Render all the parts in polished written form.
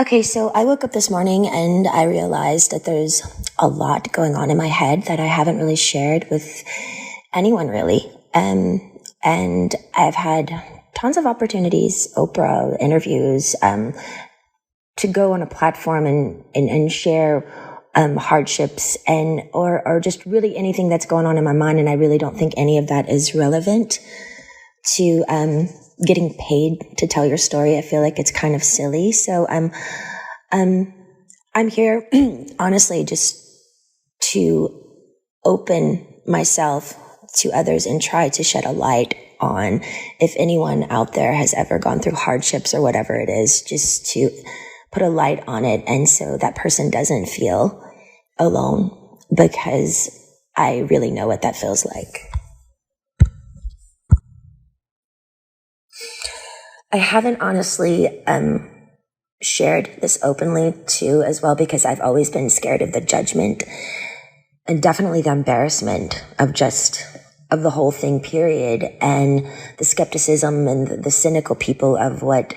Okay, so I woke up this morning and I realized that there's a lot going on in my head that I haven't really shared with anyone really. And I've had tons of opportunities, Oprah, interviews, to go on a platform and share hardships or just really anything that's going on in my mind. And I really don't think any of that is relevant to getting paid to tell your story. I feel like it's kind of silly. So I'm here honestly just to open myself to others and try to shed a light on if anyone out there has ever gone through hardships or whatever it is, just to put a light on it. And so that person doesn't feel alone, because I really know what that feels like. I haven't honestly shared this openly too as well, because I've always been scared of the judgment and definitely the embarrassment of the whole thing, period, and the skepticism and the cynical people of what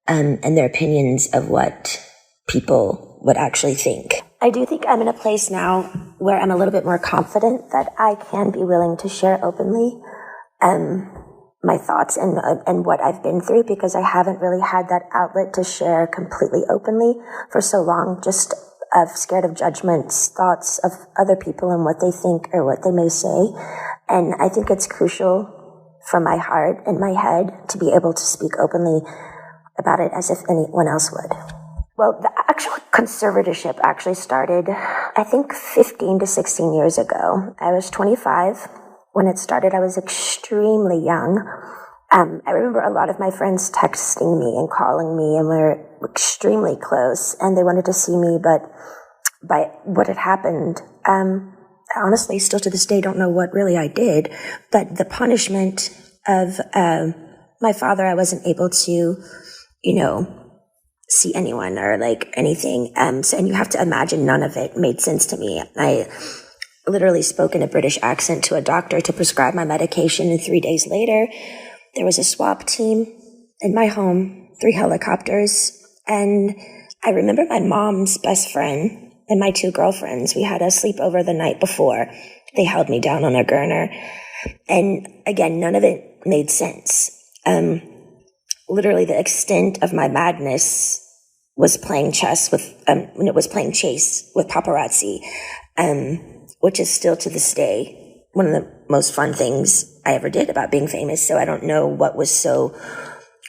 and their opinions of what people would actually think. I do think I'm in a place now where I'm a little bit more confident that I can be willing to share openly my thoughts and what I've been through, because I haven't really had that outlet to share completely openly for so long, just scared of judgments, thoughts of other people and what they think or what they may say. And I think it's crucial for my heart and my head to be able to speak openly about it as if anyone else would. Well, the actual conservatorship actually started, I think, 15 to 16 years ago. I was 25 when it started. I was extremely young. I remember a lot of my friends texting me and calling me, and we were extremely close, and they wanted to see me, but by what had happened, I honestly still to this day don't know what really I did, but the punishment of my father, I wasn't able to, see anyone or like anything. And you have to imagine none of it made sense to me. I literally spoke in a British accent to a doctor to prescribe my medication, and 3 days later, there was a swap team in my home, 3 helicopters, and I remember my mom's best friend and my 2 girlfriends. We had a sleepover the night before. They held me down on a gurner, and again, none of it made sense. Literally, the extent of my madness was playing chess with, when it was playing chase with paparazzi, which is still to this day one of the most fun things I ever did about being famous. So I don't know what was so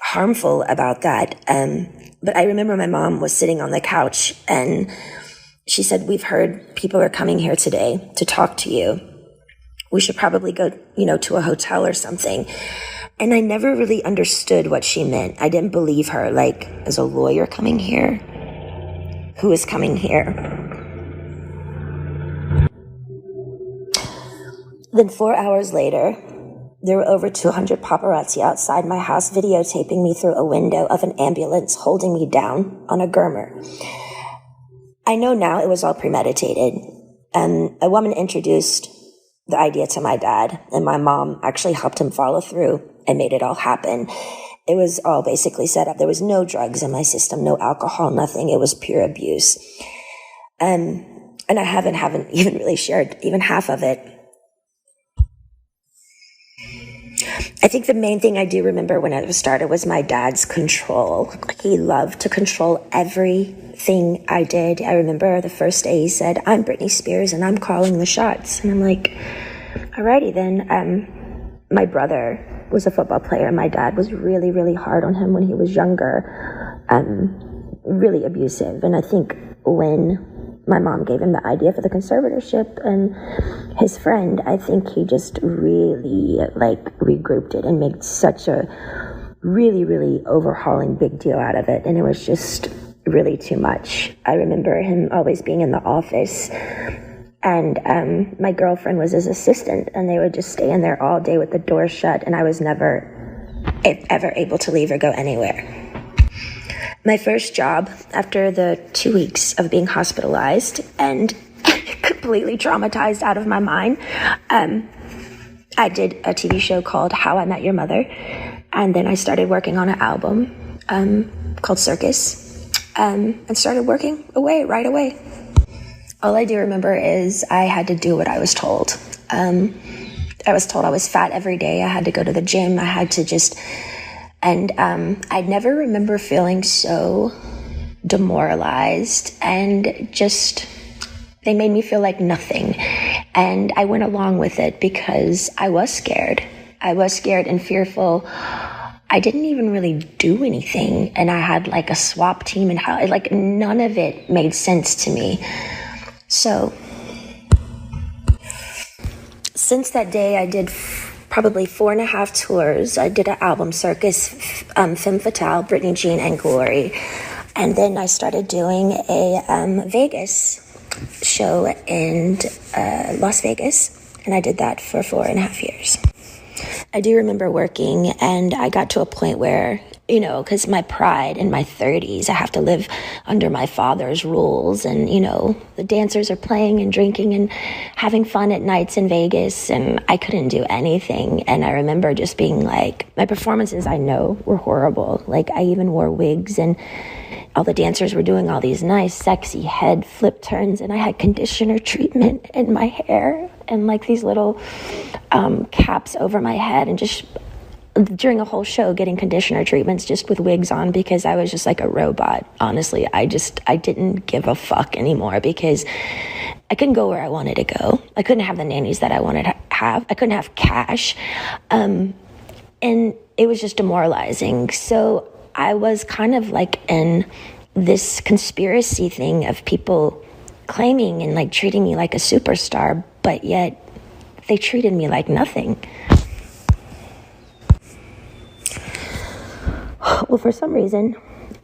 harmful about that. But I remember my mom was sitting on the couch and she said, "We've heard people are coming here today to talk to you. We should probably go, to a hotel or something." And I never really understood what she meant. I didn't believe her. Like, is a lawyer coming here? Who is coming here? Then 4 hours later, there were over 200 paparazzi outside my house videotaping me through a window of an ambulance holding me down on a gurner. I know now it was all premeditated. A woman introduced the idea to my dad, and my mom actually helped him follow through and made it all happen. It was all basically set up. There was no drugs in my system, no alcohol, nothing. It was pure abuse. And I haven't even really shared even half of it. I think the main thing I do remember when I started was my dad's control. He loved to control everything I did. I remember the first day he said, "I'm Britney Spears and I'm calling the shots." And I'm like, alrighty then. My brother was a football player. My dad was really, really hard on him when he was younger, really abusive. And I think when my mom gave him the idea for the conservatorship and his friend, I think he just really regrouped it and made such a really, really overhauling big deal out of it. And it was just really too much. I remember him always being in the office, and my girlfriend was his assistant, and they would just stay in there all day with the door shut, and I was never ever able to leave or go anywhere. My first job after the 2 weeks of being hospitalized and completely traumatized out of my mind, I did a TV show called How I Met Your Mother, and then I started working on an album called Circus. and started working away right away. All I do remember is I had to do what I was told. I was told I was fat every day. I had to go to the gym. I had to just, and I never remember feeling so demoralized and just, they made me feel like nothing. And I went along with it because I was scared. I was scared and fearful. I didn't even really do anything. And I had like a swap team and how, like, none of it made sense to me. So since that day, I did probably 4.5 tours. I did an album circus, Femme Fatale, Britney Jean, and Glory. And then I started doing a Vegas show in Las Vegas. And I did that for 4.5 years. I do remember working, and I got to a point where, you know, because my pride in my 30s, I have to live under my father's rules. And, you know, the dancers are playing and drinking and having fun at nights in Vegas, and I couldn't do anything. And I remember just being like, my performances, I know, were horrible. Like, I even wore wigs, and all the dancers were doing all these nice, sexy head flip turns, and I had conditioner treatment in my hair and like these little caps over my head, and just during a whole show getting conditioner treatments just with wigs on because I was just like a robot. Honestly, I didn't give a fuck anymore because I couldn't go where I wanted to go. I couldn't have the nannies that I wanted to have. I couldn't have cash. And it was just demoralizing. So I was kind of like in this conspiracy thing of people claiming and like treating me like a superstar, but yet they treated me like nothing. Well, for some reason,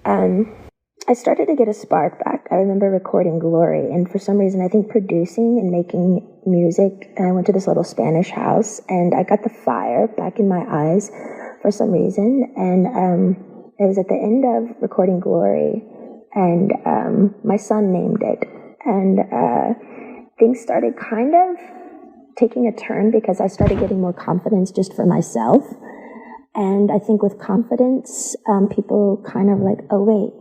I started to get a spark back. I remember recording Glory, and for some reason, I think producing and making music, and I went to this little Spanish house, and I got the fire back in my eyes for some reason, and it was at the end of recording Glory, and my son named it, and things started kind of taking a turn because I started getting more confidence just for myself. And I think with confidence, people kind of like, oh, wait,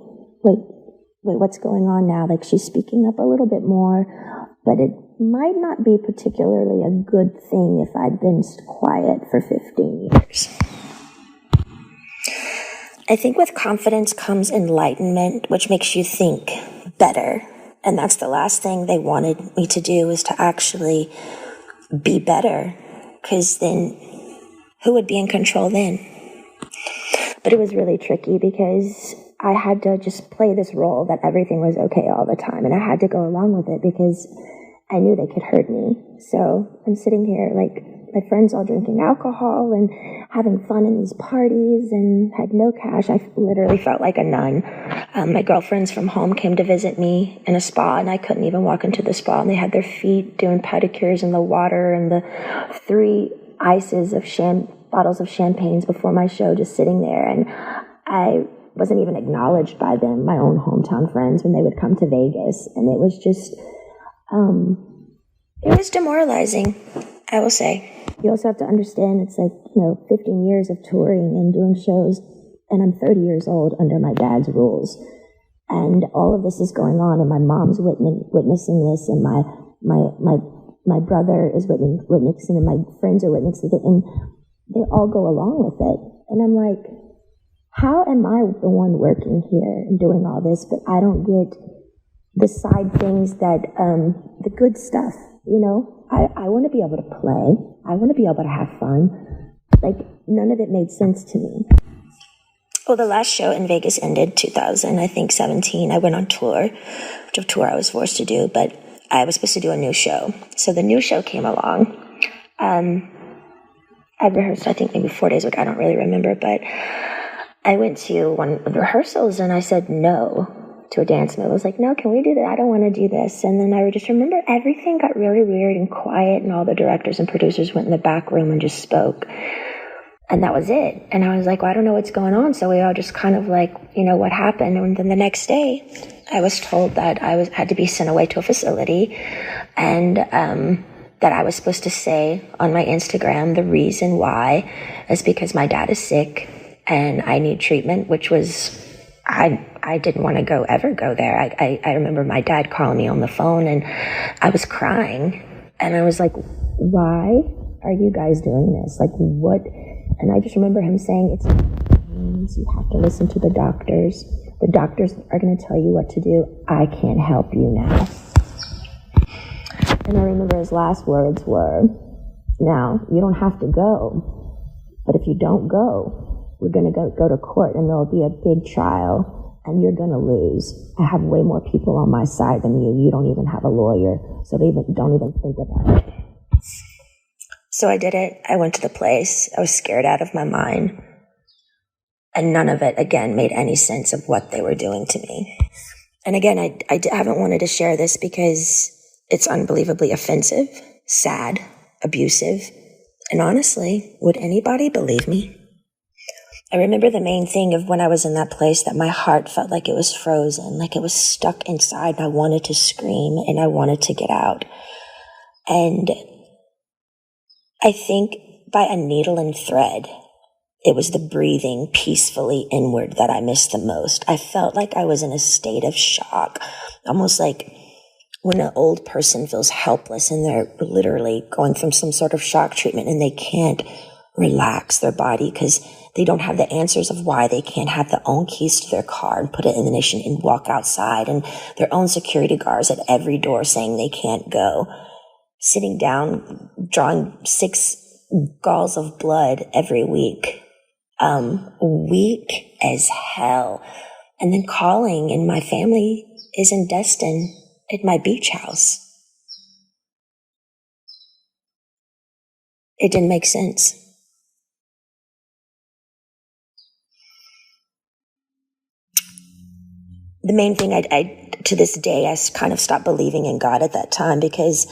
what's going on now? Like, she's speaking up a little bit more, but it might not be particularly a good thing if I'd been quiet for 15 years. I think with confidence comes enlightenment, which makes you think better. And that's the last thing they wanted me to do, is to actually be better, because then who would be in control then? But it was really tricky because I had to just play this role that everything was okay all the time. And I had to go along with it because I knew they could hurt me. So I'm sitting here like my friends all drinking alcohol and having fun in these parties and had no cash. I literally felt like a nun. My girlfriends from home came to visit me in a spa, and I couldn't even walk into the spa. And they had their feet doing pedicures in the water, and the 3 ices of bottles of champagnes before my show just sitting there. And I wasn't even acknowledged by them, my own hometown friends, when they would come to Vegas. And it was just, it was demoralizing, I will say. You also have to understand it's like, 15 years of touring and doing shows, and I'm 30 years old under my dad's rules. And all of this is going on, and my mom's witnessing this, and my brother is witnessing, and my friends are witnessing it, and they all go along with it. And I'm like, how am I the one working here and doing all this, but I don't get the side things that, the good stuff, I want to be able to play. I want to be able to have fun. Like, none of it made sense to me. Well, the last show in Vegas ended 2017. I went on tour, which of tour I was forced to do, but I was supposed to do a new show. So the new show came along. I rehearsed, I think, maybe 4 days ago. I don't really remember, but I went to one of the rehearsals and I said no to a dance move. I was like, no, can we do that? I don't want to do this. And then I just remember everything got really weird and quiet, and all the directors and producers went in the back room and just spoke. And that was it. And I was like, well, I don't know what's going on. So we all just kind of like, what happened? And then the next day, I was told that I had to be sent away to a facility, and that I was supposed to say on my Instagram the reason why is because my dad is sick and I need treatment, which was, I I didn't want to ever go there. I remember my dad calling me on the phone and I was crying and I was like, why are you guys doing this? Like, what? And I just remember him saying, you have to listen to the doctors. The doctors are going to tell you what to do. I can't help you now. And I remember his last words were, now, you don't have to go, but if you don't go, we're going to go to court and there'll be a big trial and you're going to lose. I have way more people on my side than you. You don't even have a lawyer, so don't even think about it. So I did it. I went to the place. I was scared out of my mind. And none of it, again, made any sense of what they were doing to me. And again, I haven't wanted to share this because it's unbelievably offensive, sad, abusive. And honestly, would anybody believe me? I remember the main thing of when I was in that place that my heart felt like it was frozen, like it was stuck inside. And I wanted to scream and I wanted to get out. And I think by a needle and thread, it was the breathing peacefully inward that I missed the most. I felt like I was in a state of shock, almost like when an old person feels helpless and they're literally going from some sort of shock treatment and they can't relax their body because they don't have the answers of why they can't have their own keys to their car and put it in the ignition and walk outside, and their own security guards at every door saying they can't go. Sitting down, drawing 6 galls of blood every week. Weak as hell. And then calling, and my family is in Destin at my beach house. It didn't make sense. The main thing I to this day, I kind of stopped believing in God at that time because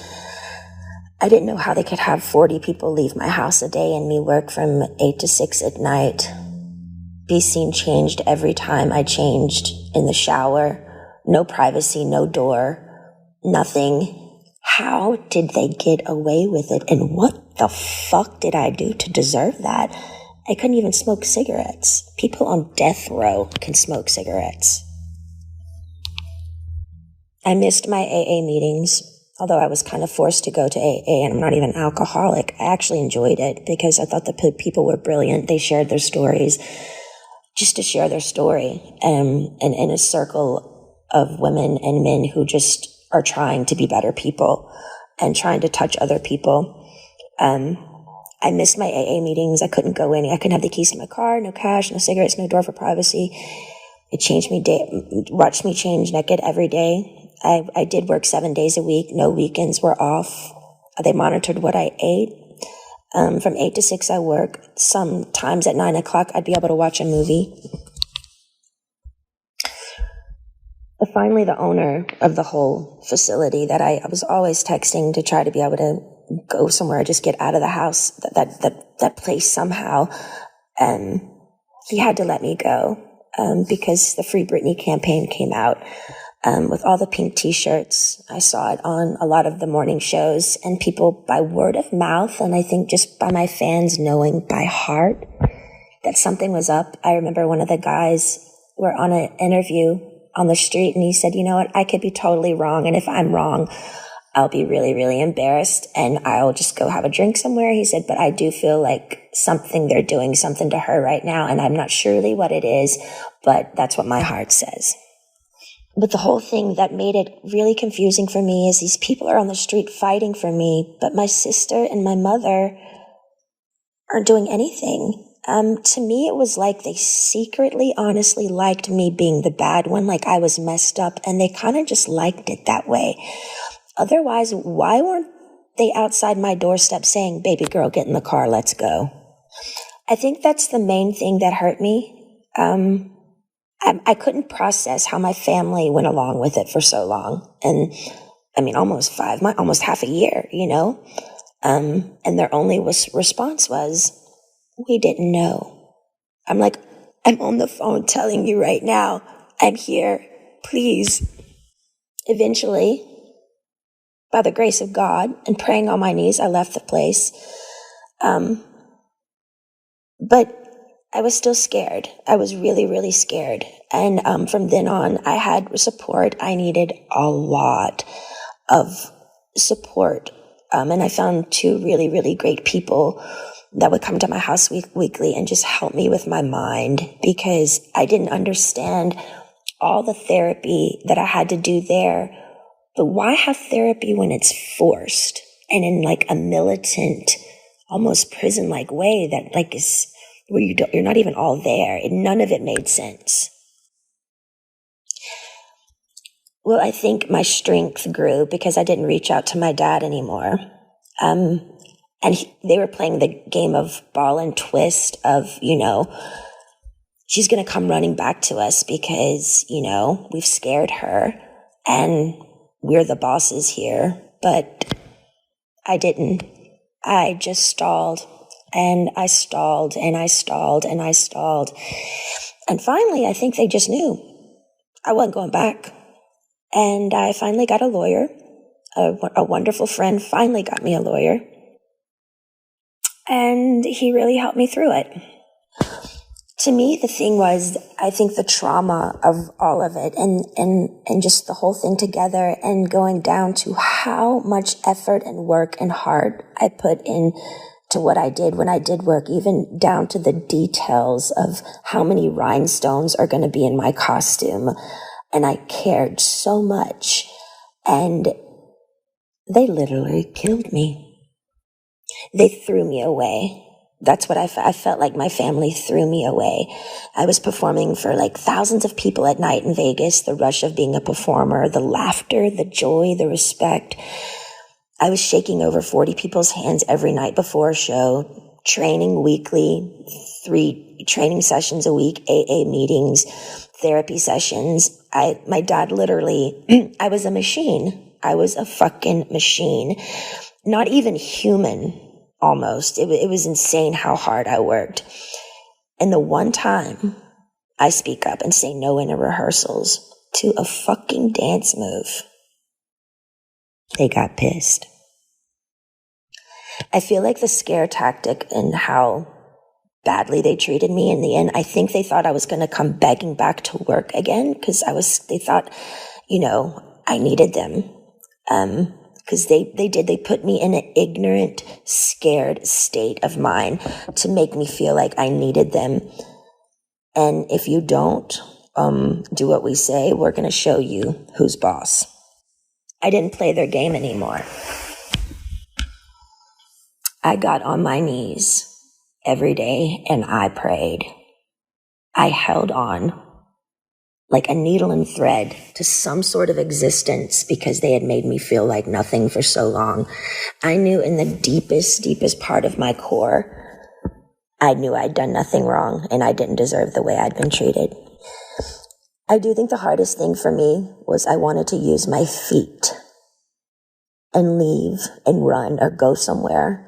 I didn't know how they could have 40 people leave my house a day and me work from 8 to 6 at night. Be seen changed every time I changed in the shower. No privacy, no door, nothing. How did they get away with it? And what the fuck did I do to deserve that? I couldn't even smoke cigarettes. People on death row can smoke cigarettes. I missed my AA meetings. Although I was kind of forced to go to AA, and I'm not even alcoholic, I actually enjoyed it because I thought the people were brilliant. They shared their stories just to share their story, and in a circle of women and men who just are trying to be better people and trying to touch other people. I missed my AA meetings. I couldn't go in. I couldn't have the keys to my car, no cash, no cigarettes, no door for privacy. It changed me, watched me change naked every day. I did work 7 days a week. No weekends were off. They monitored what I ate. From 8 to 6, I work. Sometimes at 9 o'clock, I'd be able to watch a movie. Finally, the owner of the whole facility that I was always texting to try to be able to go somewhere, just get out of the house, that place somehow, he had to let me go because the Free Britney campaign came out. With all the pink t-shirts. I saw it on a lot of the morning shows, and people by word of mouth, and I think just by my fans knowing by heart that something was up. I remember one of the guys were on an interview on the street, and he said, you know what, I could be totally wrong, and if I'm wrong, I'll be really, really embarrassed, and I'll just go have a drink somewhere. He said, but I do feel like they're doing something to her right now, and I'm not surely what it is, but that's what my heart says. But the whole thing that made it really confusing for me is these people are on the street fighting for me, but my sister and my mother aren't doing anything. To me, it was like they secretly, honestly liked me being the bad one, like I was messed up, and they kind of just liked it that way. Otherwise, why weren't they outside my doorstep saying, baby girl, get in the car, let's go? I think that's the main thing that hurt me. I couldn't process how my family went along with it for so long. And I mean, almost half a year, you know? And their only response was, we didn't know. I'm like, I'm on the phone telling you right now, I'm here, please. Eventually, by the grace of God and praying on my knees, I left the place. But I was still scared. I was really, really scared. And from then on, I had support. I needed a lot of support. And I found two really, really great people that would come to my house weekly and just help me with my mind, because I didn't understand all the therapy that I had to do there. But why have therapy when it's forced and in like a militant, almost prison-like way that like is where you're not even all there? None of it made sense. Well, I think my strength grew because I didn't reach out to my dad anymore. They were playing the game of ball and twist of, she's going to come running back to us because, we've scared her and we're the bosses here. But I didn't. I just stalled and I stalled and I stalled and I stalled. And finally, I think they just knew I wasn't going back. And I finally got a lawyer. A wonderful friend finally got me a lawyer. And he really helped me through it. To me, the thing was, I think the trauma of all of it and just the whole thing together and going down to how much effort and work and heart I put in to what I did when I did work, even down to the details of how many rhinestones are going to be in my costume. And I cared so much. And they literally killed me. They threw me away. That's what I felt like my family threw me away. I was performing for like thousands of people at night in Vegas, the rush of being a performer, the laughter, the joy, the respect. I was shaking over 40 people's hands every night before a show, training weekly, 3 training sessions a week, AA meetings, therapy sessions. My dad literally, I was a machine. I was a fucking machine. Not even human. Almost. It was insane how hard I worked. And the one time I speak up and say no in rehearsals to a fucking dance move, they got pissed. I feel like the scare tactic and how badly they treated me in the end, I think they thought I was going to come begging back to work again because they thought, I needed them. Because they put me in an ignorant, scared state of mind to make me feel like I needed them. And if you don't do what we say, we're going to show you who's boss. I didn't play their game anymore. I got on my knees every day and I prayed. I held on like a needle and thread to some sort of existence because they had made me feel like nothing for so long. I knew in the deepest, deepest part of my core, I knew I'd done nothing wrong and I didn't deserve the way I'd been treated. I do think the hardest thing for me was I wanted to use my feet and leave and run or go somewhere.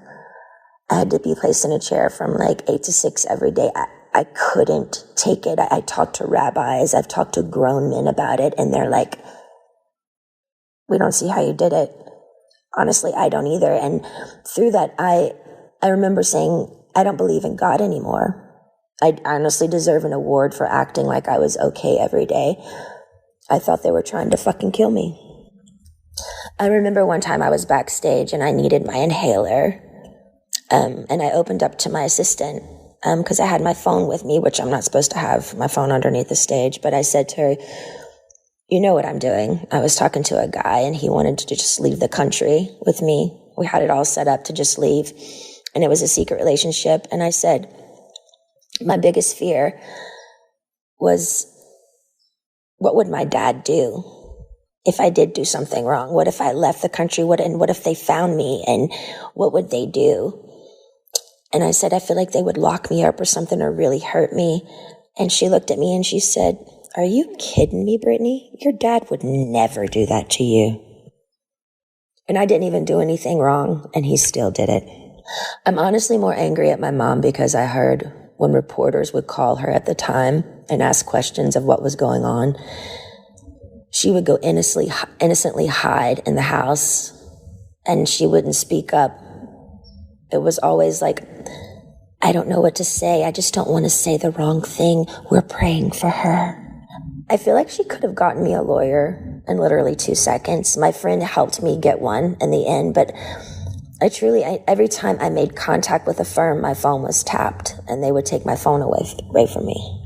I had to be placed in a chair from like 8 to 6 every day. I couldn't take it. I talked to rabbis. I've talked to grown men about it. And they're like, we don't see how you did it. Honestly, I don't either. And through that, I remember saying, I don't believe in God anymore. I honestly deserve an award for acting like I was okay every day. I thought they were trying to fucking kill me. I remember one time I was backstage and I needed my inhaler. And I opened up to my assistant because I had my phone with me, which I'm not supposed to have my phone underneath the stage. But I said to her, you know what I'm doing. I was talking to a guy and he wanted to just leave the country with me. We had it all set up to just leave. And it was a secret relationship. And I said, my biggest fear was, what would my dad do if I did do something wrong? What if I left the country? What if they found me? And what would they do? And I said, I feel like they would lock me up or something or really hurt me. And she looked at me and she said, are you kidding me, Britney? Your dad would never do that to you. And I didn't even do anything wrong, and he still did it. I'm honestly more angry at my mom because I heard when reporters would call her at the time and ask questions of what was going on, she would go innocently hide in the house and she wouldn't speak up. It was always like I don't know what to say. I just don't want to say the wrong thing. We're praying for her. I feel like she could have gotten me a lawyer in literally 2 seconds. My friend helped me get one in the end, but every time I made contact with a firm, my phone was tapped and they would take my phone away from me.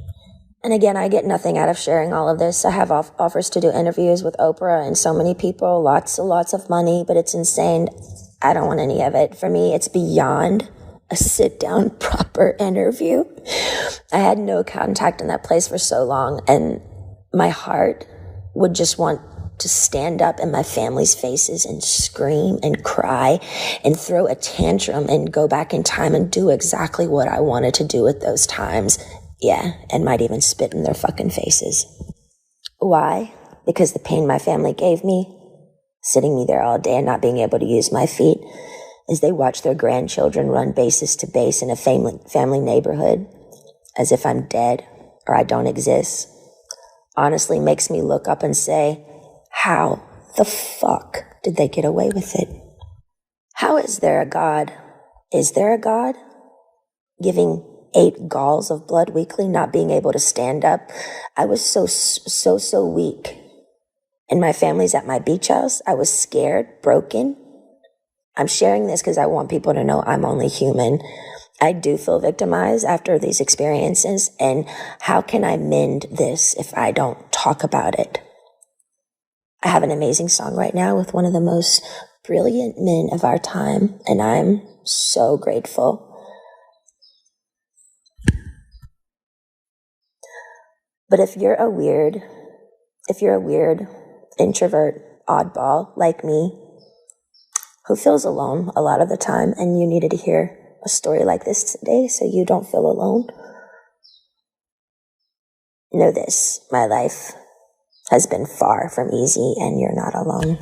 And again, I get nothing out of sharing all of this. I have offers to do interviews with Oprah and so many people, lots of money, but it's insane. I don't want any of it. For me, it's beyond a sit-down, proper interview. I had no contact in that place for so long, and my heart would just want to stand up in my family's faces and scream and cry and throw a tantrum and go back in time and do exactly what I wanted to do at those times. Yeah, and might even spit in their fucking faces. Why? Because the pain my family gave me, sitting me there all day and not being able to use my feet, as they watch their grandchildren run bases to base in a family neighborhood, as if I'm dead or I don't exist, honestly makes me look up and say, how the fuck did they get away with it? How is there a God? Is there a God? Giving 8 galls of blood weekly, not being able to stand up. I was so weak. And my family's at my beach house. I was scared, broken. I'm sharing this because I want people to know I'm only human. I do feel victimized after these experiences. And how can I mend this if I don't talk about it? I have an amazing song right now with one of the most brilliant men of our time, and I'm so grateful. But if you're a weird introvert, oddball like me, who feels alone a lot of the time, and you needed to hear a story like this today so you don't feel alone, know this, my life has been far from easy, and you're not alone.